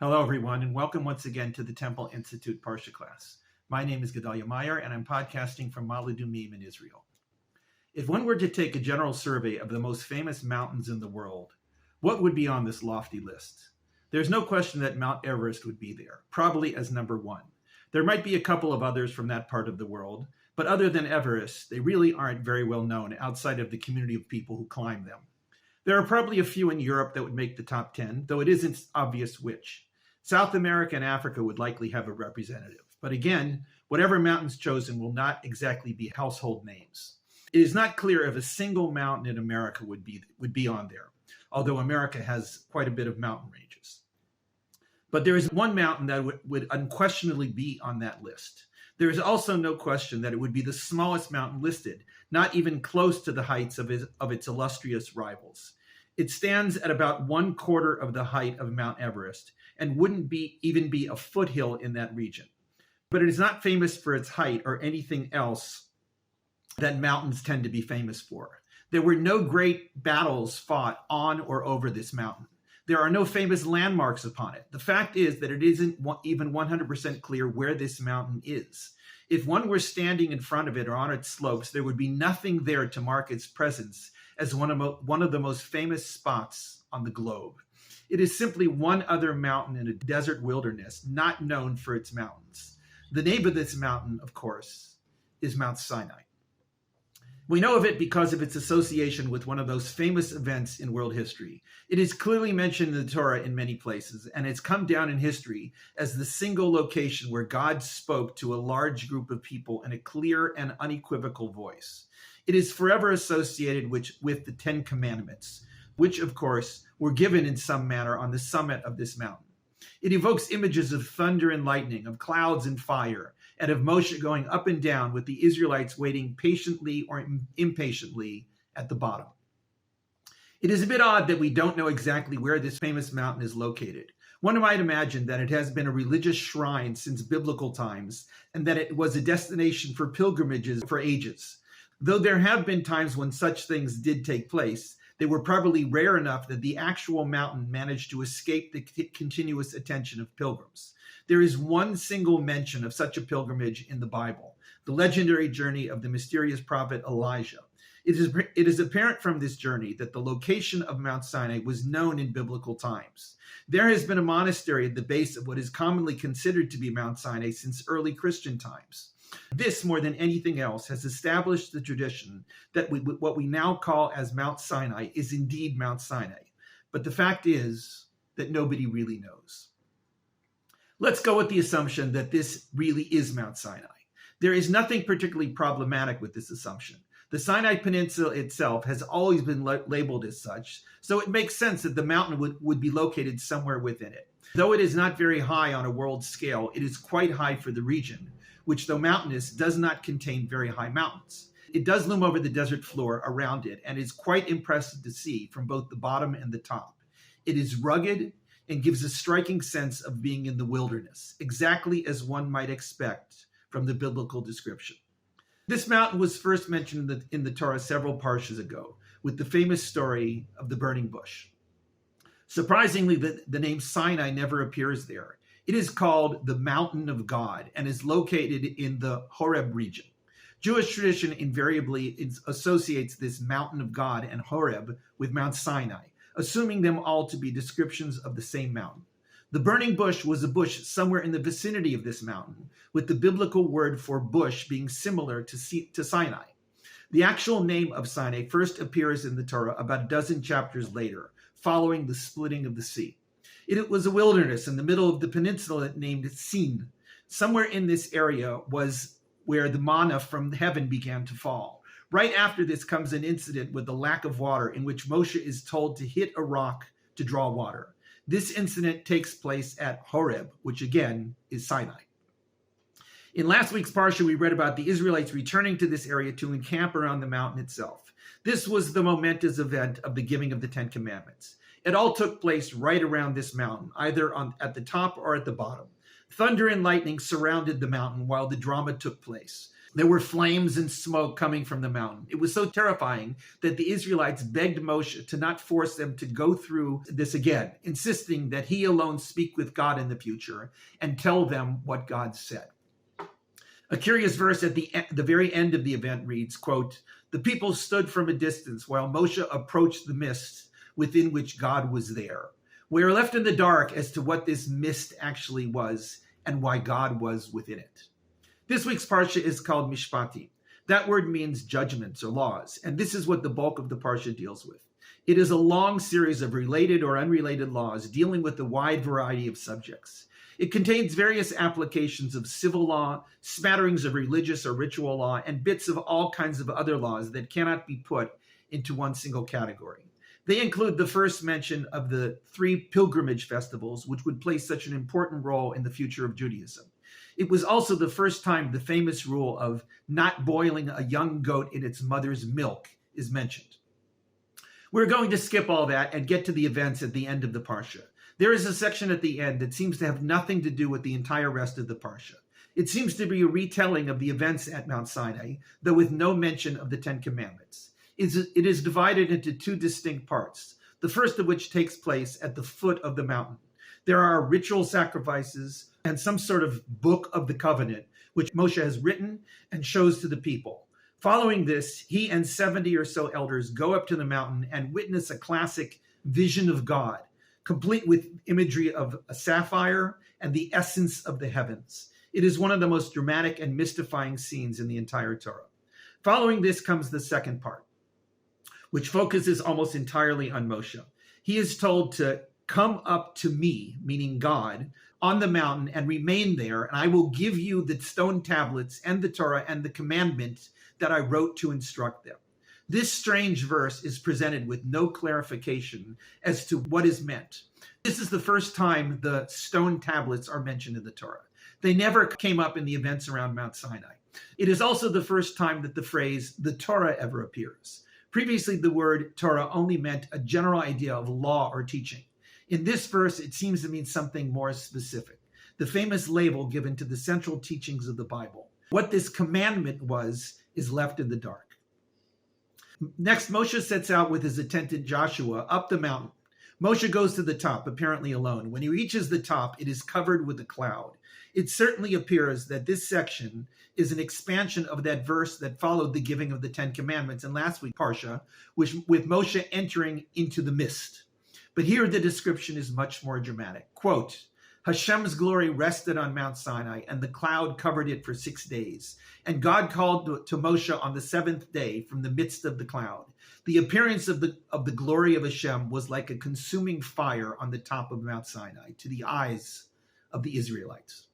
Hello, everyone, and welcome once again to the Temple Institute Parsha class. My name is Gedalia Meyer, and I'm podcasting from Ma'ale-Adumim in Israel. If one were to take a general survey of the most famous mountains in the world, what would be on this lofty list? There's no question that Mount Everest would be there, probably as number one. There might be a couple of others from that part of the world, but other than Everest, they really aren't very well known outside of the community of people who climb them. There are probably a few in Europe that would make the top 10, though it isn't obvious which. South America and Africa would likely have a representative. But again, whatever mountain's chosen will not exactly be household names. It is not clear if a single mountain in America would be on there, although America has quite a bit of mountain ranges. But there is one mountain that would unquestionably be on that list. There is also no question that it would be the smallest mountain listed, not even close to the heights of its illustrious rivals. It stands at about 1/4 of the height of Mount Everest and wouldn't even be a foothill in that region. But it is not famous for its height or anything else that mountains tend to be famous for. There were no great battles fought on or over this mountain. There are no famous landmarks upon it. The fact is that it isn't even 100% clear where this mountain is. If one were standing in front of it or on its slopes, there would be nothing there to mark its presence as one of the most famous spots on the globe. It is simply one other mountain in a desert wilderness, not known for its mountains. The name of this mountain, of course, is Mount Sinai. We know of it because of its association with one of those famous events in world history. It is clearly mentioned in the Torah in many places, and it's come down in history as the single location where God spoke to a large group of people in a clear and unequivocal voice. It is forever associated with the Ten Commandments, which, of course, were given in some manner on the summit of this mountain. It evokes images of thunder and lightning, of clouds and fire, and of Moshe going up and down with the Israelites waiting patiently or impatiently at the bottom. It is a bit odd that we don't know exactly where this famous mountain is located. One might imagine that it has been a religious shrine since biblical times and that it was a destination for pilgrimages for ages. Though there have been times when such things did take place, they were probably rare enough that the actual mountain managed to escape the continuous attention of pilgrims. There is one single mention of such a pilgrimage in the Bible, the legendary journey of the mysterious prophet Elijah. It is apparent from this journey that the location of Mount Sinai was known in biblical times. There has been a monastery at the base of what is commonly considered to be Mount Sinai since early Christian times. This, more than anything else, has established the tradition that what we now call as Mount Sinai is indeed Mount Sinai. But the fact is that nobody really knows. Let's go with the assumption that this really is Mount Sinai. There is nothing particularly problematic with this assumption. The Sinai Peninsula itself has always been labeled as such, so it makes sense that the mountain would be located somewhere within it. Though it is not very high on a world scale, it is quite high for the region, which, though mountainous, does not contain very high mountains. It does loom over the desert floor around it and is quite impressive to see from both the bottom and the top. It is rugged and gives a striking sense of being in the wilderness, exactly as one might expect from the biblical description. This mountain was first mentioned in the Torah several parshas ago, with the famous story of the burning bush. Surprisingly, the name Sinai never appears there. It is called the Mountain of God and is located in the Horeb region. Jewish tradition invariably associates this Mountain of God and Horeb with Mount Sinai, assuming them all to be descriptions of the same mountain. The burning bush was a bush somewhere in the vicinity of this mountain, with the biblical word for bush being similar to Sinai. The actual name of Sinai first appears in the Torah about a dozen chapters later, following the splitting of the sea. It was a wilderness in the middle of the peninsula named Sin. Somewhere in this area was where the manna from heaven began to fall. Right after this comes an incident with the lack of water in which Moshe is told to hit a rock to draw water. This incident takes place at Horeb, which again is Sinai. In last week's parsha, we read about the Israelites returning to this area to encamp around the mountain itself. This was the momentous event of the giving of the Ten Commandments. It all took place right around this mountain, either at the top or at the bottom. Thunder and lightning surrounded the mountain while the drama took place. There were flames and smoke coming from the mountain. It was so terrifying that the Israelites begged Moshe to not force them to go through this again, insisting that he alone speak with God in the future and tell them what God said. A curious verse at the very end of the event reads, quote, "The people stood from a distance while Moshe approached the mist within which God was there. We are left in the dark as to what this mist actually was and why God was within it." This week's Parsha is called Mishpatim. That word means judgments or laws, and this is what the bulk of the Parsha deals with. It is a long series of related or unrelated laws dealing with a wide variety of subjects. It contains various applications of civil law, smatterings of religious or ritual law, and bits of all kinds of other laws that cannot be put into one single category. They include the first mention of the 3 pilgrimage festivals, which would play such an important role in the future of Judaism. It was also the first time the famous rule of not boiling a young goat in its mother's milk is mentioned. We're going to skip all that and get to the events at the end of the Parsha. There is a section at the end that seems to have nothing to do with the entire rest of the Parsha. It seems to be a retelling of the events at Mount Sinai, though with no mention of the 10 Commandments. It is divided into 2 distinct parts, the first of which takes place at the foot of the mountain. There are ritual sacrifices and some sort of book of the covenant, which Moshe has written and shows to the people. Following this, he and 70 or so elders go up to the mountain and witness a classic vision of God, complete with imagery of a sapphire and the essence of the heavens. It is one of the most dramatic and mystifying scenes in the entire Torah. Following this comes the second part, which focuses almost entirely on Moshe. He is told to come up to me, meaning God, on the mountain and remain there, and I will give you the stone tablets and the Torah and the commandment that I wrote to instruct them. This strange verse is presented with no clarification as to what is meant. This is the first time the stone tablets are mentioned in the Torah. They never came up in the events around Mount Sinai. It is also the first time that the phrase the Torah ever appears. Previously, the word Torah only meant a general idea of law or teaching. In this verse, it seems to mean something more specific, the famous label given to the central teachings of the Bible. What this commandment was is left in the dark. Next, Moshe sets out with his attendant Joshua up the mountain. Moshe goes to the top, apparently alone. When he reaches the top, it is covered with a cloud. It certainly appears that this section is an expansion of that verse that followed the giving of the 10 Commandments in last week's Parsha, with Moshe entering into the mist. But here the description is much more dramatic. Quote, Hashem's glory rested on Mount Sinai, and the cloud covered it for 6 days. And God called to Moshe on the 7th day from the midst of the cloud. The appearance of the glory of Hashem was like a consuming fire on the top of Mount Sinai to the eyes of the Israelites.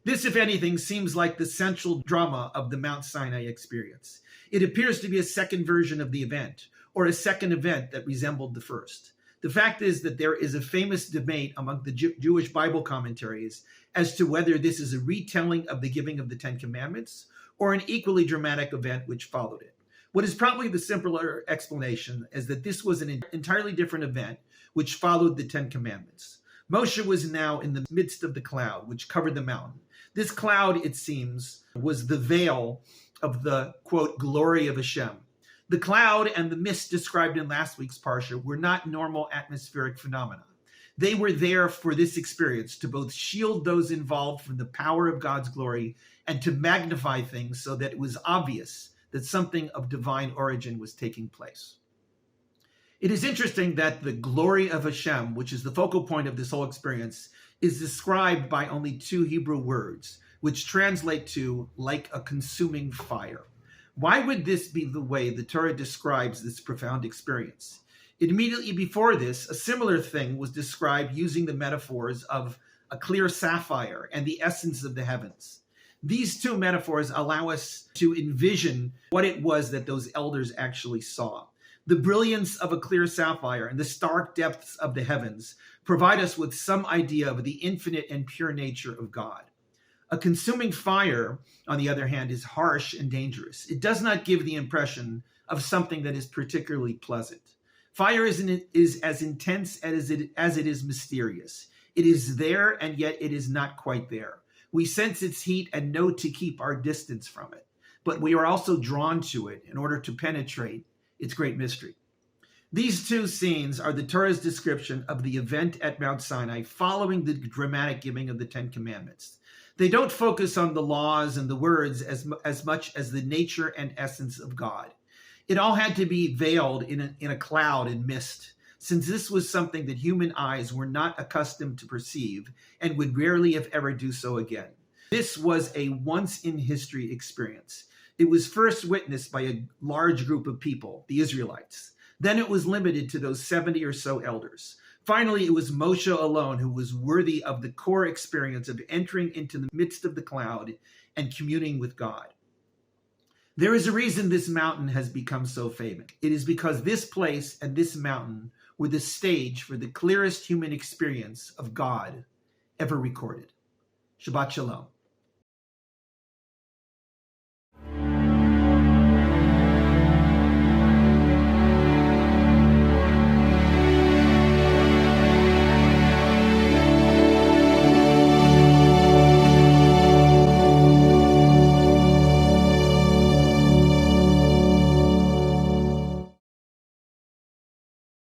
This, if anything, seems like the central drama of the Mount Sinai experience. It appears to be a second version of the event, or a second event that resembled the first. The fact is that there is a famous debate among the Jewish Bible commentaries as to whether this is a retelling of the giving of the 10 Commandments or an equally dramatic event which followed it. What is probably the simpler explanation is that this was an entirely different event which followed the 10 Commandments. Moshe was now in the midst of the cloud which covered the mountain. This cloud, it seems, was the veil of the, quote, glory of Hashem. The cloud and the mist described in last week's Parsha were not normal atmospheric phenomena. They were there for this experience to both shield those involved from the power of God's glory and to magnify things so that it was obvious that something of divine origin was taking place. It is interesting that the glory of Hashem, which is the focal point of this whole experience, is described by only 2 Hebrew words, which translate to like a consuming fire. Why would this be the way the Torah describes this profound experience? Immediately before this, a similar thing was described using the metaphors of a clear sapphire and the essence of the heavens. These 2 metaphors allow us to envision what it was that those elders actually saw. The brilliance of a clear sapphire and the stark depths of the heavens provide us with some idea of the infinite and pure nature of God. A consuming fire, on the other hand, is harsh and dangerous. It does not give the impression of something that is particularly pleasant. Fire is as intense as it is mysterious. It is there, and yet it is not quite there. We sense its heat and know to keep our distance from it. but we are also drawn to it in order to penetrate its great mystery. These two scenes are the Torah's description of the event at Mount Sinai following the dramatic giving of the Ten Commandments. They don't focus on the laws and the words as much as the nature and essence of God. It all had to be veiled in a cloud and mist, since this was something that human eyes were not accustomed to perceive and would rarely, if ever, do so again. This was a once-in-history experience. It was first witnessed by a large group of people, the Israelites. Then it was limited to those 70 or so elders. Finally, it was Moshe alone who was worthy of the core experience of entering into the midst of the cloud and communing with God. There is a reason this mountain has become so famous. It is because this place and this mountain were the stage for the clearest human experience of God ever recorded. Shabbat Shalom.